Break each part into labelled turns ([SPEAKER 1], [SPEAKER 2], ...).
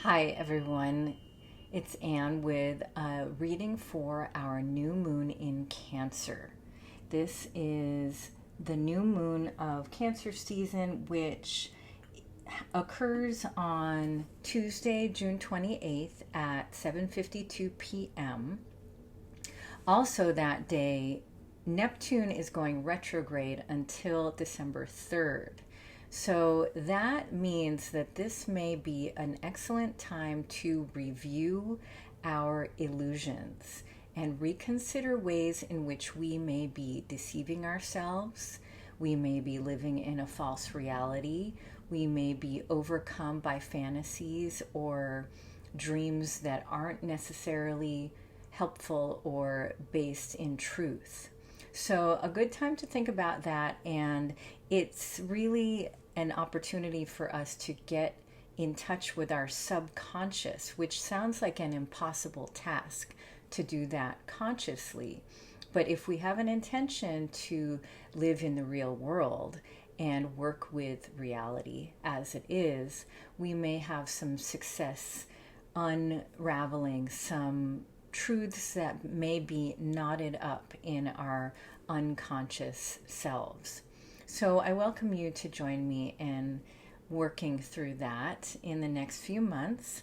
[SPEAKER 1] Hi everyone, it's Anne with a reading for our new moon in Cancer. This is the new moon of Cancer season, which occurs on Tuesday, June 28th at 7:52 p.m. Also that day, Neptune is going retrograde until December 3rd. So that means that this may be an excellent time to review our illusions and reconsider ways in which we may be deceiving ourselves. We may be living in a false reality. We may be overcome by fantasies or dreams that aren't necessarily helpful or based in truth. So, a good time to think about that, and it's really an opportunity for us to get in touch with our subconscious, which sounds like an impossible task to do that consciously. But if we have an intention to live in the real world and work with reality as it is, we may have some success unraveling some truths that may be knotted up in our unconscious selves. So I welcome you to join me in working through that in the next few months.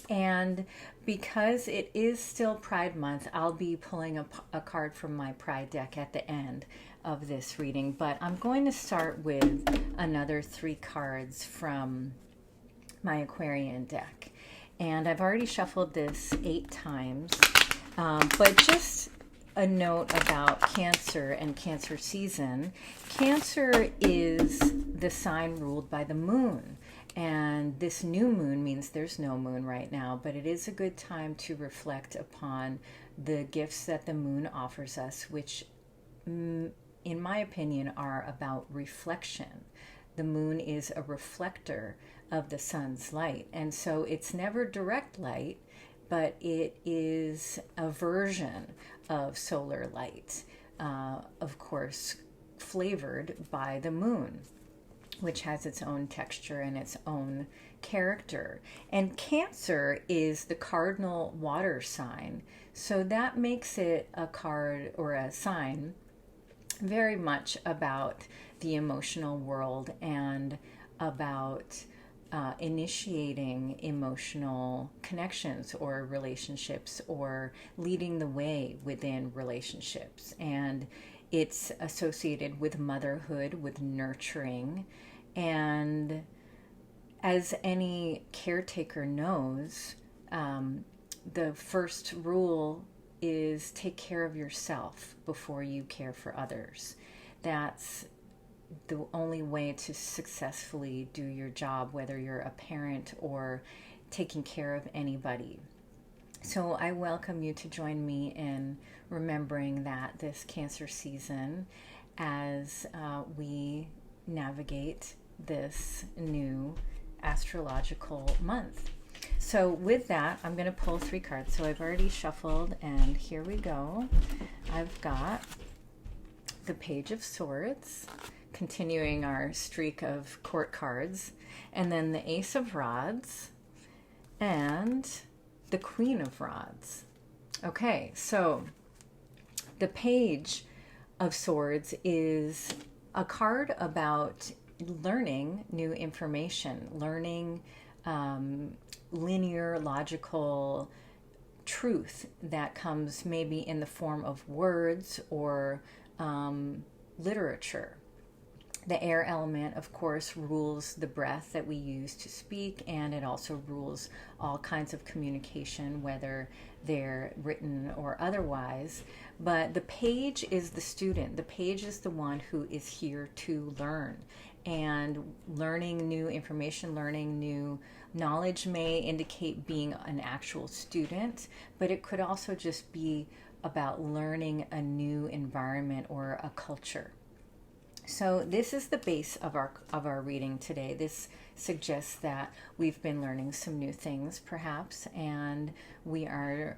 [SPEAKER 1] And because it is still Pride Month, I'll be pulling a card from my Pride deck at the end of this reading. But I'm going to start with another 3 cards from my Aquarian deck. And I've already shuffled this 8 times. But just a note about Cancer and Cancer season. Cancer is the sign ruled by the moon. And this new moon means there's no moon right now, but it is a good time to reflect upon the gifts that the moon offers us, which, in my opinion, are about reflection. The moon is a reflector of the sun's light, and so it's never direct light, but it is a version of solar light, of course, flavored by the moon, which has its own texture and its own character. And Cancer is the cardinal water sign, so that makes it a card or a sign very much about the emotional world and about initiating emotional connections or relationships or leading the way within relationships. And it's associated with motherhood, with nurturing. And as any caretaker knows, the first rule is take care of yourself before you care for others. That's the only way to successfully do your job, whether you're a parent or taking care of anybody. So I welcome you to join me in remembering that this Cancer season as we navigate this new astrological month. So with that, I'm going to pull 3 cards. So I've already shuffled, and here we go. I've got the Page of Swords, continuing our streak of court cards, and then the Ace of Rods and the Queen of Rods. Okay, so the Page of Swords is a card about learning new information, learning linear, logical truth that comes maybe in the form of words or literature. The air element, of course, rules the breath that we use to speak, and it also rules all kinds of communication, whether they're written or otherwise. But the page is the student. The page is the one who is here to learn. And learning new information, learning new knowledge may indicate being an actual student, but it could also just be about learning a new environment or a culture. So this is the base of our reading today. This suggests that we've been learning some new things, perhaps, and we are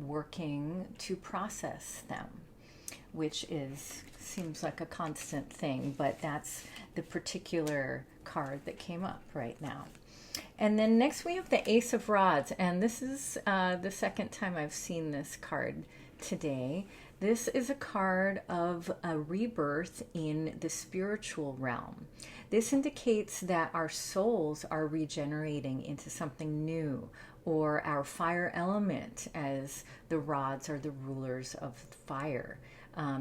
[SPEAKER 1] working to process them, which seems like a constant thing, but that's the particular card that came up right now. And then next we have the Ace of Rods, and this is the second time I've seen this card today. This is a card of a rebirth in the spiritual realm. This indicates that our souls are regenerating into something new, or our fire element, as the rods are the rulers of fire,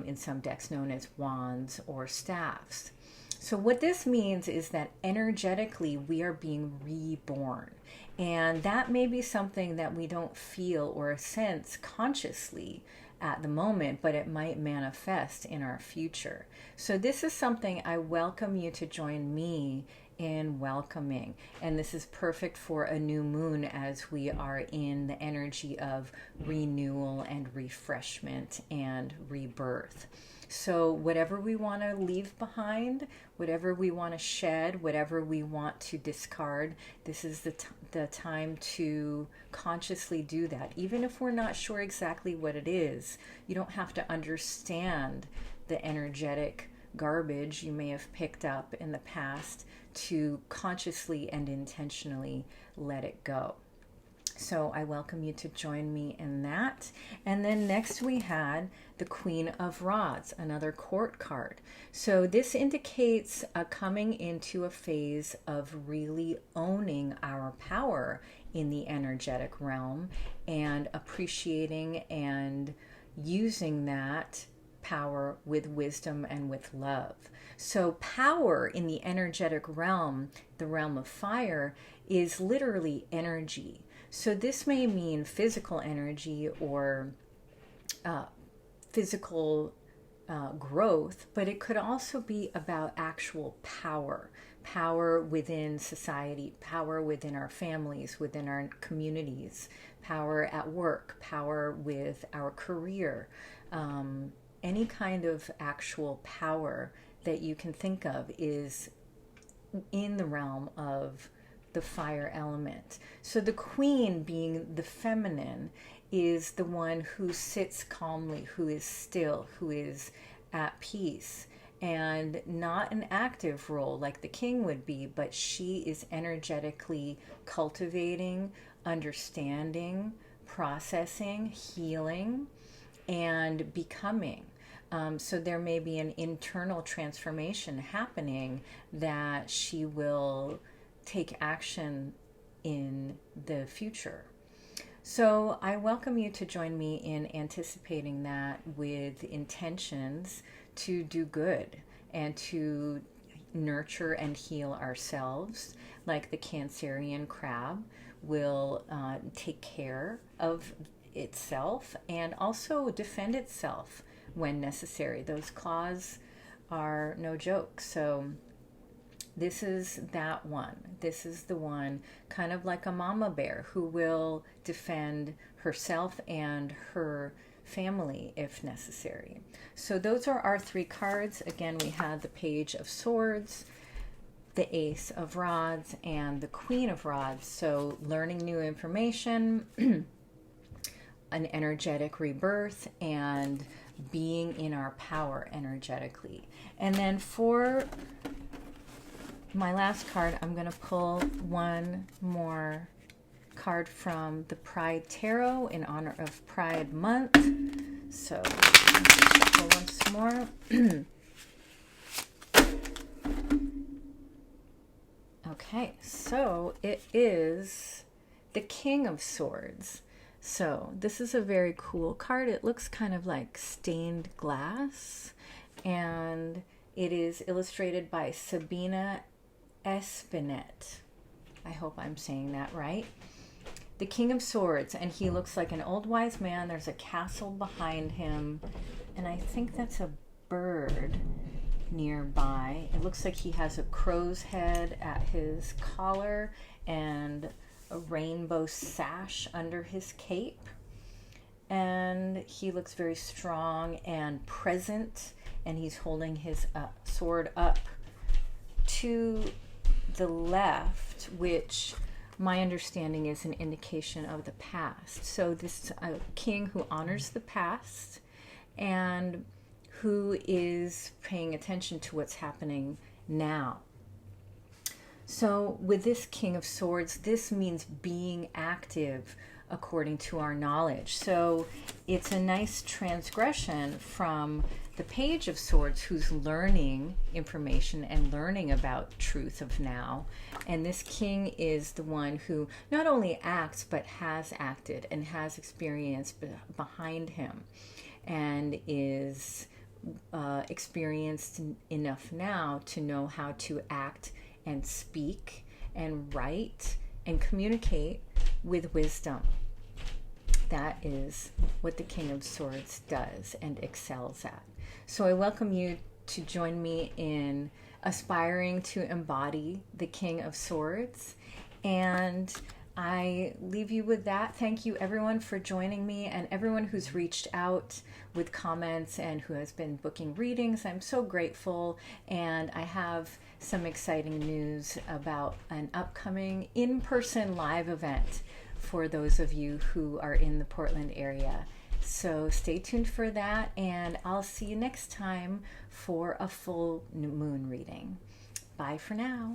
[SPEAKER 1] in some decks known as wands or staffs. So what this means is that energetically we are being reborn. And that may be something that we don't feel or sense consciously at the moment, but it might manifest in our future. So this is something I welcome you to join me in welcoming. And this is perfect for a new moon as we are in the energy of renewal and refreshment and rebirth. So whatever we want to leave behind, whatever we want to shed, whatever we want to discard, this is the time to consciously do that. Even if we're not sure exactly what it is, you don't have to understand the energetic garbage you may have picked up in the past to consciously and intentionally let it go. So I welcome you to join me in that. And then next we had the Queen of Rods, another court card. So this indicates coming into a phase of really owning our power in the energetic realm and appreciating and using that power with wisdom and with love. So power in the energetic realm, the realm of fire, is literally energy. So this may mean physical energy or physical growth, but it could also be about actual power. Power within society, power within our families, within our communities, power at work, power with our career, any kind of actual power that you can think of is in the realm of the fire element. So the queen, being the feminine, is the one who sits calmly, who is still, who is at peace, and not an active role like the king would be, but she is energetically cultivating, understanding, processing, healing, and becoming. So there may be an internal transformation happening that she will take action in the future. So I welcome you to join me in anticipating that with intentions to do good and to nurture and heal ourselves, like the Cancerian crab will take care of itself and also defend itself when necessary. Those claws are no joke. So this is that one. This is the one, kind of like a mama bear, who will defend herself and her family if necessary. So those are our three cards. Again, we had the Page of Swords, the Ace of Rods, and the Queen of Rods. So learning new information, an energetic rebirth, and being in our power energetically. And then for my last card, I'm going to pull one more card from the Pride Tarot in honor of Pride Month. So let's pull once more. Okay, so it is the King of Swords. So this is a very cool card. It looks kind of like stained glass, and it is illustrated by Sabina Espinet. I hope I'm saying that right. The King of Swords, and he looks like an old wise man. There's a castle behind him, and I think that's a bird nearby. It looks like he has a crow's head at his collar and a rainbow sash under his cape. And he looks very strong and present, and he's holding his sword up to the left, which my understanding is an indication of the past. So this is a king who honors the past and who is paying attention to what's happening now. So with this King of Swords, this means being active according to our knowledge. So it's a nice transgression from the Page of Swords, who's learning information and learning about truth of now. And this king is the one who not only acts, but has acted and has experience behind him, and is experienced enough now to know how to act and speak and write and communicate with wisdom. That is what the King of Swords does and excels at. So I welcome you to join me in aspiring to embody the King of Swords. And I leave you with that. Thank you everyone for joining me, and everyone who's reached out with comments and who has been booking readings. I'm so grateful, and I have some exciting news about an upcoming in-person live event for those of you who are in the Portland area. So stay tuned for that, and I'll see you next time for a full new moon reading. Bye for now.